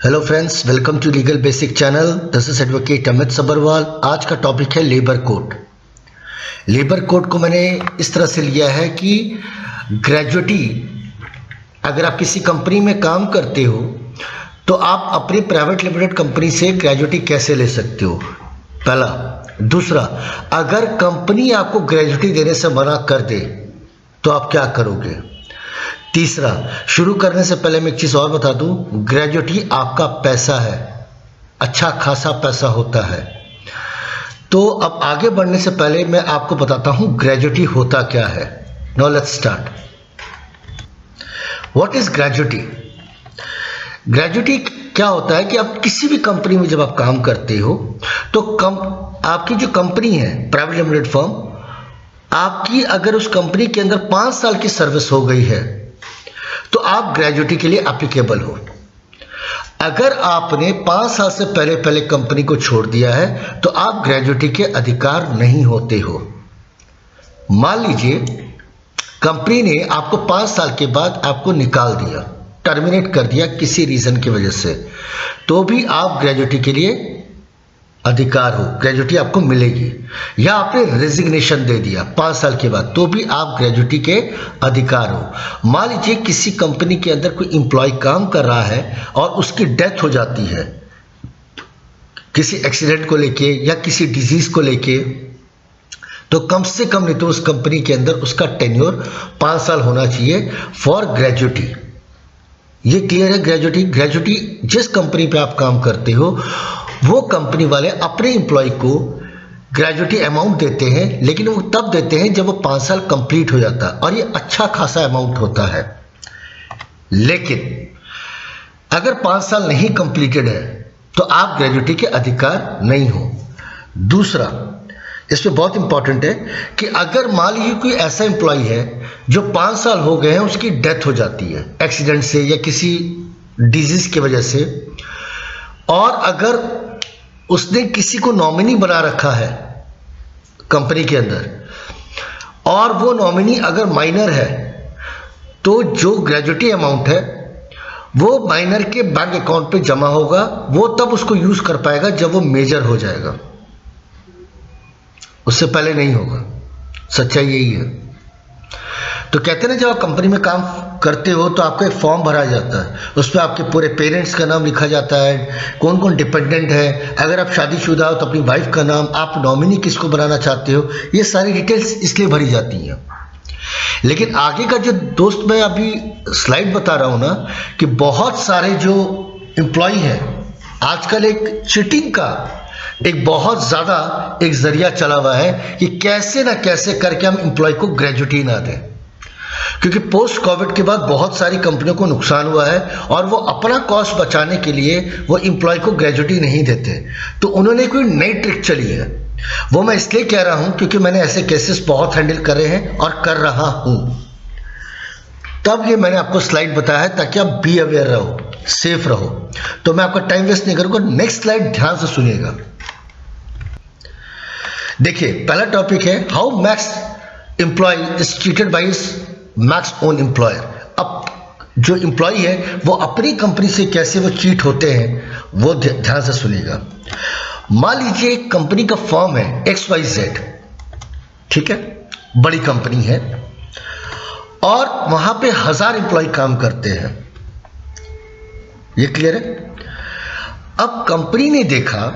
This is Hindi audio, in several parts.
Hello friends, welcome to legal basic channel. This is advocate Amit Sabharwal. आज का टॉपिक है लेबर कोड। लेबर कोड को मैंने इस तरह से लिया है कि ग्रेजुटी, अगर आप किसी कंपनी में काम करते हो तो आप अपनी प्राइवेट लिमिटेड कंपनी से ग्रेजुटी कैसे ले सकते हो, पहला। दूसरा, अगर कंपनी आपको ग्रेजुटी देने से मना कर दे तो आप क्या करोगे। तीसरा, शुरू करने से पहले मैं एक चीज़ और बता दूं, ग्रेजुटी आपका पैसा है, अच्छा खासा पैसा होता है। तो अब आगे बढ़ने से पहले मैं आपको बताता हूं ग्रेजुटी होता क्या है। Now let's start. What is gratuity? Gratuity क्या होता है कि आप किसी भी कंपनी में जब आप काम करते हो तो आपकी जो कंपनी है, प्राइवेट लिमिटेड फर्म, आपकी अगर उस कंपनी के अंदर 5 साल की सर्विस हो गई है तो आप ग्रेजुटी के लिए एप्लीकेबल हो। अगर आपने 5 साल से पहले कंपनी को छोड़ दिया है तो आप ग्रेजुटी के अधिकार नहीं होते हो। मान लीजिए कंपनी ने आपको 5 साल के बाद आपको निकाल दिया, टर्मिनेट कर दिया किसी रीजन की वजह से, तो भी आप ग्रेजुटी के लिए अधिकार हो, ग्रेजुटी आपको मिलेगी। या आपने रेजिग्नेशन दे दिया 5 साल के बाद तो भी आप ग्रेजुटी के अधिकार हो। मान लीजिए किसी कंपनी के अंदर कोई एम्प्लॉय काम कर रहा है और उसकी डेथ हो जाती है किसी एक्सीडेंट को लेके या किसी डिजीज को लेके, तो कम से कम नहीं तो उस कंपनी के अंदर उसका टेन्योर 5 साल होना चाहिए फॉर ग्रेजुटी। ये क्लियर है? ग्रेजुटी जिस कंपनी पे आप काम करते हो वो कंपनी वाले अपने एम्प्लॉय को ग्रेजुटी अमाउंट देते हैं, लेकिन वो तब देते हैं जब वो 5 साल कंप्लीट हो जाता है, और ये अच्छा खासा अमाउंट होता है। लेकिन अगर 5 साल नहीं कंप्लीटेड है तो आप ग्रेजुटी के अधिकार नहीं हो। दूसरा, इसमें बहुत इंपॉर्टेंट है कि अगर मान लीजिए कोई ऐसा एम्प्लॉय है जो 5 साल हो गए हैं, उसकी डेथ हो जाती है एक्सीडेंट से या किसी डिजीज की वजह से, और अगर उसने किसी को नॉमिनी बना रखा है कंपनी के अंदर और वो नॉमिनी अगर माइनर है, तो जो ग्रेजुटी अमाउंट है वो माइनर के बैंक अकाउंट पे जमा होगा। वो तब उसको यूज कर पाएगा जब वो मेजर हो जाएगा, उससे पहले नहीं होगा। सच्चाई यही है। तो कहते हैं ना, जब आप कंपनी में काम करते हो तो आपका एक फॉर्म भरा जाता है, उस पर आपके पूरे पेरेंट्स का नाम लिखा जाता है, कौन कौन डिपेंडेंट है, अगर आप शादीशुदा हो तो अपनी वाइफ का नाम, आप नॉमिनी किसको बनाना चाहते हो, ये सारी डिटेल्स इसलिए भरी जाती हैं। लेकिन आगे का जो दोस्त मैं अभी स्लाइड बता रहा हूं ना, कि बहुत सारे जो एम्प्लॉय हैं आजकल एक चीटिंग का एक बहुत ज्यादा एक जरिया चला हुआ है कि कैसे ना कैसे करके हम एम्प्लॉय को ग्रेजुटी ना दें, क्योंकि पोस्ट कोविड के बाद बहुत सारी कंपनियों को नुकसान हुआ है और वो अपना कॉस्ट बचाने के लिए वो एम्प्लॉय को ग्रेजुटी नहीं देते। तो उन्होंने कोई नई ट्रिक चली है, वो मैं इसलिए कह रहा हूं क्योंकि मैंने ऐसे केसेस बहुत हैंडल कर रहे हैं और कर रहा हूं, तब ये मैंने आपको स्लाइड बताया है ताकि आप बी अवेयर रहो, सेफ रहो। तो मैं आपका टाइम वेस्ट नहीं करूंगा, नेक्स्ट स्लाइड ध्यान से सुनिएगा। देखिए, पहला टॉपिक है how max employee is treated by his max own employer. अब जो एम्प्लॉय है वो अपनी कंपनी से कैसे वो चीट होते हैं वो ध्यान से सुनिएगा। मान लीजिए एक कंपनी का फर्म है XYZ, ठीक है, बड़ी कंपनी है और वहां पे 1000 एम्प्लॉय काम करते हैं। ये क्लियर है? अब कंपनी ने देखा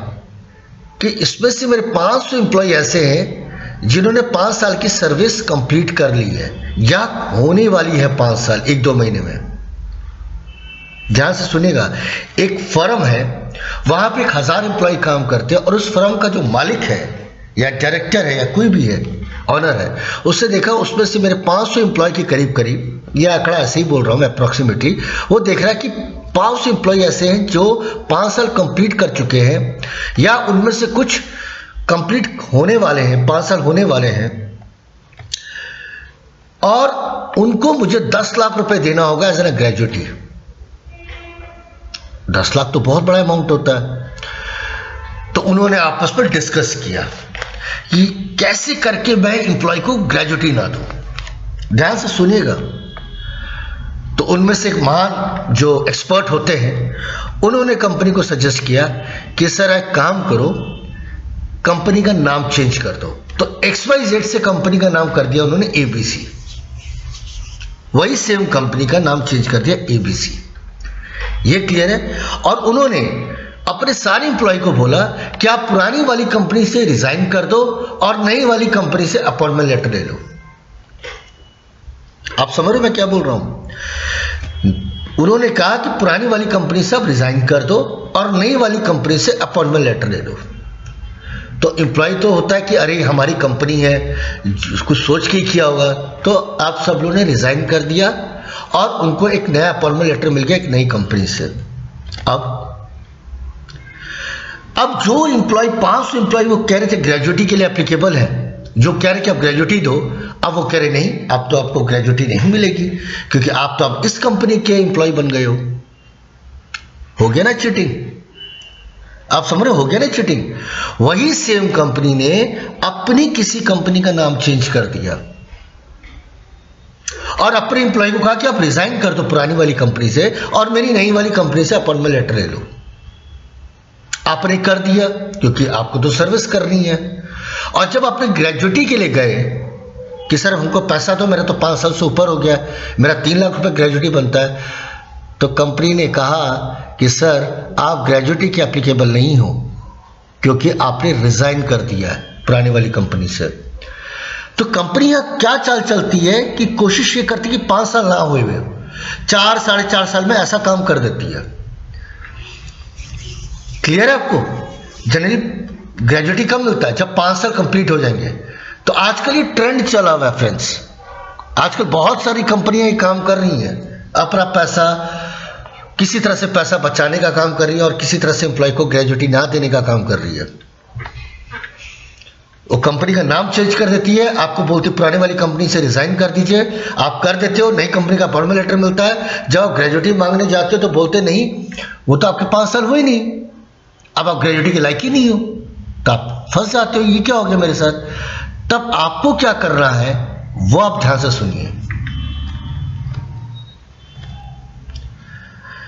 कि इसमें से मेरे 500 एम्प्लॉय ऐसे हैं जिन्होंने 5 साल की सर्विस कंप्लीट कर ली है या होने वाली है 5 साल 1-2 महीने में। ध्यान से सुनिएगा, एक फर्म है, वहां पे 1000 एम्प्लॉय काम करते हैं और उस फर्म का जो मालिक है या डायरेक्टर है या कोई भी है, ऑनर है, उससे देखा उसमें से मेरे 500 एम्प्लॉय के करीब, यह आंकड़ा ऐसे ही बोल रहा हूं मैं अप्रोक्सीमेटली, वो देख रहा है कि 500 एम्प्लॉय ऐसे हैं जो 5 साल कंप्लीट कर चुके हैं या उनमें से कुछ कंप्लीट होने वाले हैं, 5 साल होने वाले हैं, और उनको मुझे 10 लाख रुपए देना होगा एज एन ग्रेजुटी। 10 लाख तो बहुत बड़ा अमाउंट होता है। तो उन्होंने आपस में डिस्कस किया कि कैसे करके मैं एम्प्लॉय को ग्रेजुटी ना दूं। ध्यान से सुनिएगा। तो तो उनमें से एक महान जो एक्सपर्ट होते हैं, उन्होंने कंपनी को सजेस्ट किया कि सर एक काम करो, कंपनी का नाम चेंज कर दो। तो XYZ से कंपनी का नाम कर दिया उन्होंने ABC। वही सेम कंपनी का नाम चेंज कर दिया ABC। ये क्लियर है? और उन्होंने अपने सारे इंप्लॉय को बोला कि आप पुरानी वाली कंपनी से रिजाइन कर दो और नई वाली कंपनी से अपॉइंटमेंट लेटर ले लो। आप समझ रहे हो मैं क्या बोल रहा हूं? उन्होंने कहा कि पुरानी वाली कंपनी से आप रिजाइन कर दो और नई वाली कंपनी से अपॉइंटमेंट लेटर ले लो। तो एम्प्लॉय तो होता है कि अरे हमारी कंपनी है, कुछ सोच के ही किया होगा। तो आप सब लोगों ने रिजाइन कर दिया और उनको एक नया अपॉइंटमेंट लेटर मिल गया एक नई कंपनी से। अब जो एम्प्लॉय 500 एम्प्लॉय वो कह रहे थे ग्रेजुएटी के लिए एप्लीकेबल है, जो कह रहे कि आप ग्रेजुएटी दो, अब वो कह रहे नहीं, अब तो आपको ग्रेजुएटी नहीं मिलेगी क्योंकि आप तो अब इस कंपनी के एम्प्लॉय बन गए हो गया ना चीटिंग? आप समझ रहे हो गया ना चीटिंग? वही सेम कंपनी ने अपनी किसी कंपनी का नाम चेंज कर दिया और अपने एम्प्लॉय को कहा कि आप रिजाइन कर दो पुरानी वाली कंपनी से और मेरी नई वाली कंपनी से अपॉइंटमेंट लेटर ले लो। आपने कर दिया क्योंकि आपको तो सर्विस करनी है। और जब आपने ग्रेजुएटी के लिए गए कि सर हमको पैसा दो, मेरा तो 5 साल से ऊपर हो गया, मेरा 3 लाख रुपए ग्रेजुएटी बनता है, तो कंपनी ने कहा कि सर आप ग्रेजुएटी के एप्लीकेबल नहीं हो क्योंकि आपने रिजाइन कर दिया है पुरानी वाली कंपनी से। तो कंपनियां क्या चाल चलती है कि कोशिश ये करती है कि 5 साल ना हुए हुए 4 साढ़े 4 साल में ऐसा काम कर देती है। क्लियर है आपको? जनरली ग्रेजुएटी कब मिलता है? जब 5 साल कंप्लीट हो जाएंगे। तो आजकल ये ट्रेंड चला हुआ है फ्रेंड्स। आजकल बहुत सारी कंपनियां ये काम कर रही हैं, अपना पैसा किसी तरह से पैसा बचाने का काम कर रही है और किसी तरह से एम्प्लॉय को ग्रेजुएटी ना देने का काम कर रही है। वो कंपनी का नाम चेंज कर देती है, आपको बोलती है पुराने वाली कंपनी से रिजाइन कर दीजिए, आप कर देते हो, नई कंपनी का अपॉइंटमेंट लेटर मिलता है। जब आप ग्रेजुएटी मांगने जाते हो तो बोलते नहीं, वो तो आपके 5 साल हुए नहीं, अब आप ग्रेजुएटी के लायक ही नहीं हो, तो आप फंस जाते हो। ये क्या हो गया मेरे साथ? तब आपको क्या करना है वो आप ध्यान से सुनिए।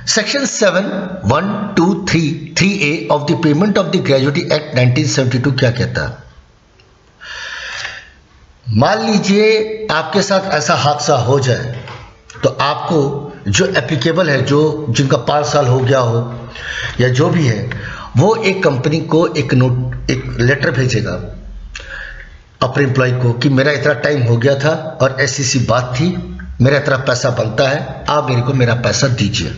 Section 7(1)(2)(3)(3)(a) of the payment of the gratuity act 1972 क्या कहता है? मान लीजिए आपके साथ ऐसा हादसा हो जाए तो आपको जो एप्लीकेबल है, जो जिनका 5 साल हो गया हो या जो भी है, वो एक कंपनी को एक लेटर भेजेगा अपने एम्प्लॉय को कि मेरा इतना टाइम हो गया था और ऐसी बात थी, मेरा इतना पैसा बनता है, आप मेरे को मेरा पैसा दीजिए।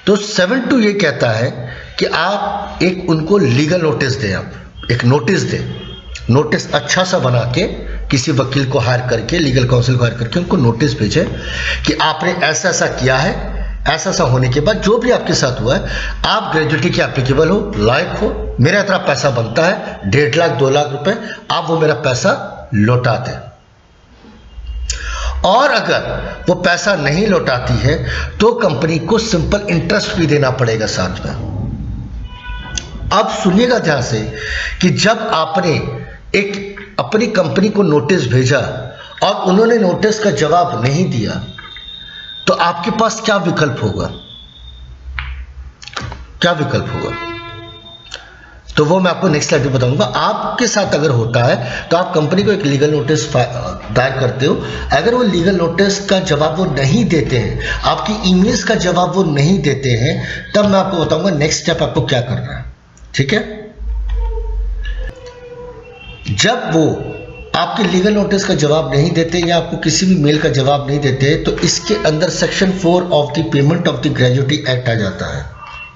तो 7(2) ये कहता है कि आप एक उनको लीगल नोटिस दें, आप एक नोटिस दें, नोटिस अच्छा सा बना के किसी वकील को हायर करके, लीगल काउंसिल को हायर करके उनको नोटिस भेजें कि आपने ऐसा ऐसा किया है, ऐसा ऐसा होने के बाद जो भी आपके साथ हुआ है, आप ग्रेजुएटी के एप्लीकेबल हो, लायक हो, मेरा इतना पैसा बनता है 1.5 लाख 2 लाख रुपए, आप वो मेरा पैसा लौटा दें। और अगर वो पैसा नहीं लौटाती है तो कंपनी को सिंपल इंटरेस्ट भी देना पड़ेगा साथ में। अब सुनिएगा ध्यान से कि जब आपने एक अपनी कंपनी को नोटिस भेजा और उन्होंने नोटिस का जवाब नहीं दिया तो आपके पास क्या विकल्प होगा? क्या विकल्प होगा? तो वो मैं आपको नेक्स्ट स्लाइड में बताऊंगा। आपके साथ अगर होता है तो आप कंपनी को एक लीगल नोटिस दायर करते हो। अगर वो लीगल नोटिस का जवाब वो नहीं देते हैं, आपकी ईमेल्स का जवाब वो नहीं देते हैं, तब मैं आपको बताऊंगा नेक्स्ट स्टेप आपको क्या करना है। ठीक है? जब वो आपके लीगल नोटिस का जवाब नहीं देते या आपको किसी भी मेल का जवाब नहीं देते तो इसके अंदर section 4 of the payment of the gratuity act आ जाता है।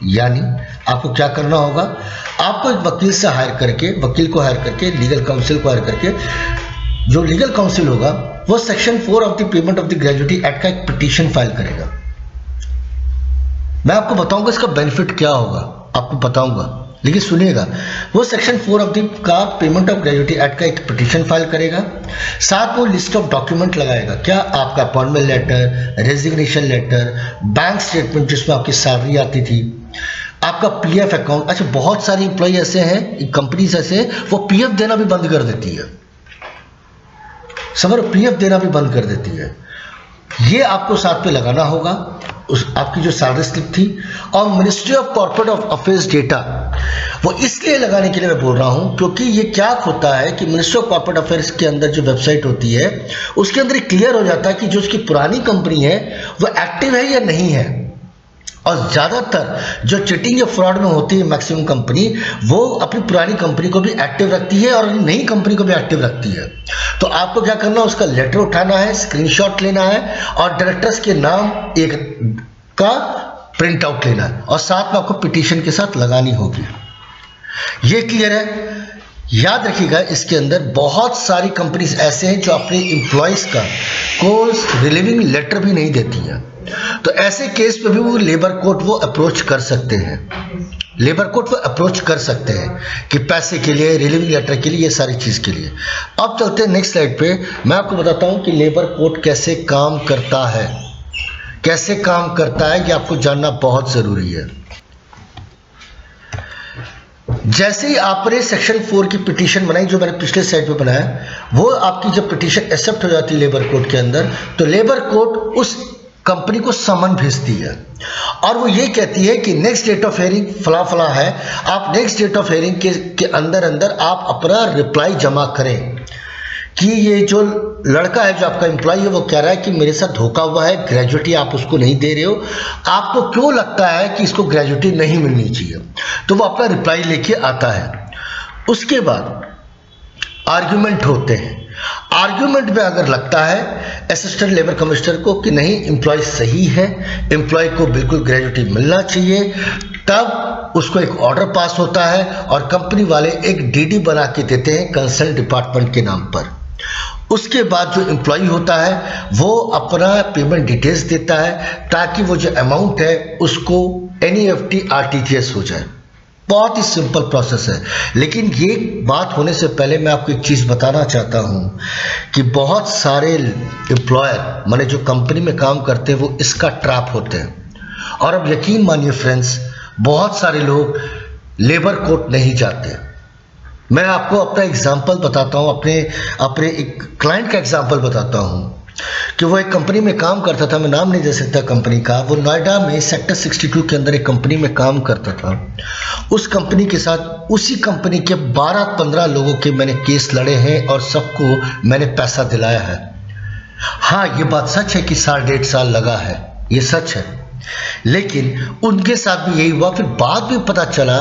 यानी आपको क्या करना होगा? आपको एक वकील से हायर करके, वकील को हायर करके, लीगल काउंसिल को हायर करके, जो लीगल काउंसिल होगा वो section 4 of the payment of the gratuity act का एक पिटीशन फाइल करेगा। मैं आपको बताऊंगा इसका बेनिफिट क्या होगा, आपको बताऊंगा, लेकिन सुनिएगा। वो सेक्शन 4 ऑफ द का पेमेंट ऑफ ग्रेजुएटी एक्ट का एक पिटीशन फाइल करेगा, साथ वो लिस्ट ऑफ डॉक्यूमेंट लगाएगा। क्या? आपका appointment letter, resignation letter, bank statement जिसमें आपकी सैलरी आती थी, आपका पीएफ अकाउंट। अच्छा, बहुत सारी एम्प्लॉय ऐसे हैं, कंपनीज ऐसे हैं, वो पीएफ देना भी बंद कर देती है। समझ, पीएफ देना भी बंद कर देती है। ये आपको साथ पे लगाना होगा, उस आपकी जो सैलरी स्लिप थी। और ministry of corporate affairs data वो इसलिए लगाने के लिए मैं बोल रहा हूं क्योंकि ये क्या होता है कि मिनिस्ट्री ऑफ कॉर्पोरेट अफेयर्स के अंदर जो वेबसाइट होती है उसके अंदर क्लियर हो जाता है कि जो उसकी पुरानी कंपनी है वो एक्टिव है या नहीं है। और ज़्यादातर जो चीटिंग या फ्रॉड में होती है मैक्सिमम कंपनी वो अपनी पुरानी कंपनी को भी एक्टिव रखती है और नई कंपनी को भी एक्टिव रखती है। तो आपको क्या करना है, उसका लेटर उठाना है, स्क्रीनशॉट लेना है और डायरेक्टर्स के नाम एक का प्रिंट आउट लेना है और साथ में आपको पिटीशन के साथ लगानी होगी। ये क्लियर है? याद रखिएगा इसके अंदर बहुत सारी कंपनीज ऐसे हैं जो अपने एम्प्लॉयज़ का कोई रिलीविंग लेटर भी नहीं देती हैं। तो ऐसे केस पे भी वो लेबर कोर्ट वो अप्रोच कर सकते हैं, लेबर कोर्ट वो अप्रोच कर सकते हैं कि पैसे के लिए, रिलीविंग लेटर के लिए, ये सारी चीज़ के लिए। अब चलते हैं नेक्स्ट स्लाइड पे। मैं आपको बताता हूँ कि लेबर कोर्ट कैसे काम करता है, कैसे काम करता है, ये आपको जानना बहुत ज़रूरी है। जैसे ही आपने सेक्शन 4 की पिटीशन बनाई, जो मैंने पिछले साइड पे बनाया, वो आपकी जब पिटीशन एक्सेप्ट हो जाती है लेबर कोर्ट के अंदर, तो लेबर कोर्ट उस कंपनी को समन भेजती है और वो ये कहती है कि नेक्स्ट डेट ऑफ हियरिंग फला फला है, आप नेक्स्ट डेट ऑफ हियरिंग के अंदर अंदर आप अपना रिप्लाई जमा करें कि ये जो लड़का है, जो आपका एम्प्लॉय है, वो कह रहा है कि मेरे साथ धोखा हुआ है, ग्रेजुएटी आप उसको नहीं दे रहे हो, आपको क्यों लगता है कि इसको ग्रेजुएटी नहीं मिलनी चाहिए। तो वो अपना रिप्लाई लेके आता है। उसके बाद आर्ग्यूमेंट होते हैं। आर्ग्यूमेंट में अगर लगता है असिस्टेंट लेबर कमिश्नर को कि नहीं, एम्प्लॉय सही है, एम्प्लॉय को बिल्कुल ग्रेजुएटी मिलना चाहिए, तब उसको एक ऑर्डर पास होता है और कंपनी वाले एक डीडी बना के देते हैं कंसर्न डिपार्टमेंट के नाम पर। उसके बाद जो एम्प्लॉय होता है वो अपना पेमेंट डिटेल्स देता है ताकि वो जो अमाउंट है उसको NEFT RTGS हो जाए। बहुत ही सिंपल प्रोसेस है। लेकिन ये बात होने से पहले मैं आपको एक चीज़ बताना चाहता हूँ कि बहुत सारे एम्प्लॉयर माने जो कंपनी में काम करते हैं वो इसका ट्रैप होते हैं। और अब यकीन मानिए फ्रेंड्स, बहुत सारे लोग लेबर कोर्ट नहीं जाते। मैं आपको अपना एग्जांपल बताता हूँ, अपने एक क्लाइंट का एग्जांपल बताता हूँ कि वो एक कंपनी में काम करता था। मैं नाम नहीं दे सकता कंपनी का। वो नोएडा में सेक्टर 62 के अंदर एक कंपनी में काम करता था। उस कंपनी के साथ, उसी कंपनी के 12-15 लोगों के मैंने केस लड़े हैं और सबको मैंने पैसा दिलाया है। हाँ, ये बात सच है कि 1.5 साल लगा है, ये सच है। लेकिन उनके साथ भी यही हुआ। फिर बाद में पता चला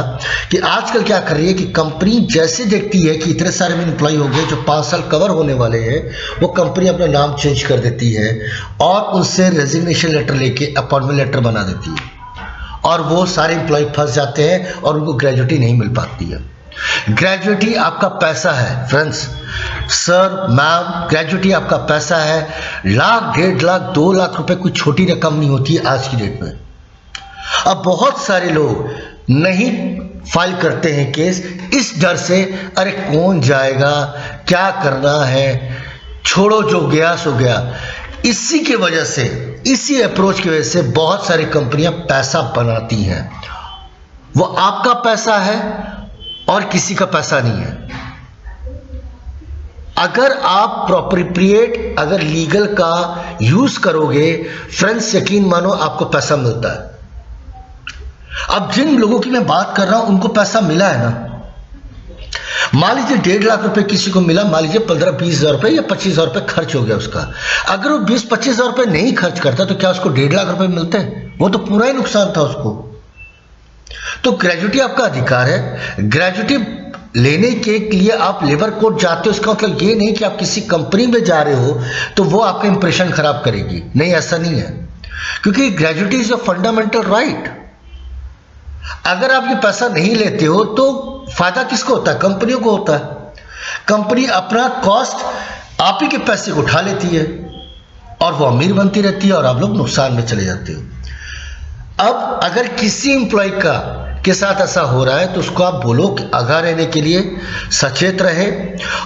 कि आजकल क्या कर रही है कि कंपनी जैसे देखती है कि इतने सारे में एम्प्लॉय हो गए जो 5 साल कवर होने वाले हैं, वो कंपनी अपना नाम चेंज कर देती है और उनसे रेजिग्नेशन लेटर लेके अपॉइंटमेंट लेटर बना देती है और वो सारे एम्प्लॉय फंस जाते हैं और उनको ग्रेजुएटी नहीं मिल पाती है। ग्रेजुएटी आपका पैसा है फ्रेंड्स, सर मैम, ग्रेजुएटी आपका पैसा है। 1 लाख, 1.5 लाख, 2 लाख रुपए कोई छोटी रकम नहीं होती है आज की डेट में। अब बहुत सारे लोग नहीं फाइल करते हैं केस इस डर से, अरे कौन जाएगा, क्या करना है, छोड़ो जो गया सो गया। इसी की वजह से, इसी अप्रोच की वजह से बहुत सारी कंपनियां पैसा बनाती हैं। वो आपका पैसा है और किसी का पैसा नहीं है। अगर आप प्रोप्रिएट, अगर लीगल का यूज करोगे फ्रेंड्स, यकीन मानो आपको पैसा मिलता है। अब जिन लोगों की मैं बात कर रहा हूं उनको पैसा मिला है ना। मान लीजिए 1.5 लाख रुपए किसी को मिला, मान लीजिए 15-20 हज़ार रुपए या 25 हज़ार रुपए खर्च हो गया उसका। अगर वो 20-25 हज़ार रुपए नहीं खर्च करता तो क्या उसको 1.5 लाख रुपए मिलते हैं? वो तो पूरा ही नुकसान था उसको। तो ग्रेजुएटी आपका अधिकार है। ग्रेजुएटी लेने के लिए आप लेबर कोर्ट जाते हो, इसका मतलब ये नहीं कि आप किसी कंपनी में जा रहे हो तो वो आपका इंप्रेशन खराब करेगी। नहीं, ऐसा नहीं है, क्योंकि gratuity is a fundamental right. अगर आप ये पैसा नहीं लेते हो तो फायदा किसको होता है? कंपनियों को होता है। कंपनी अपना कॉस्ट आप ही के पैसे को उठा लेती है और वो अमीर बनती रहती है और आप लोग नुकसान में चले जाते हो। अब अगर किसी एम्प्लॉय के साथ ऐसा हो रहा है तो उसको आप बोलो कि आगाह रहने के लिए सचेत रहे,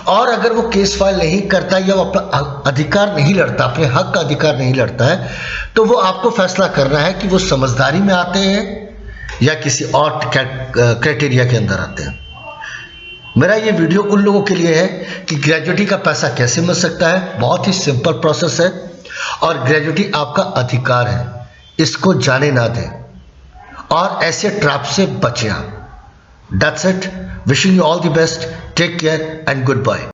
और अगर वो केस फाइल नहीं करता या वो अपना अधिकार नहीं लड़ता, अपने हक का अधिकार नहीं लड़ता है, तो वो आपको फैसला करना है कि वो समझदारी में आते हैं या किसी और क्राइटेरिया के अंदर आते हैं। मेरा ये वीडियो उन लोगों के लिए है कि ग्रेजुएटी का पैसा कैसे मिल सकता है। बहुत ही सिंपल प्रोसेस है। और ग्रेजुटी आपका अधिकार है, इसको जाने ना दें और ऐसे ट्रैप से बचें आप। That's it, wishing you all the best, take care and good bye.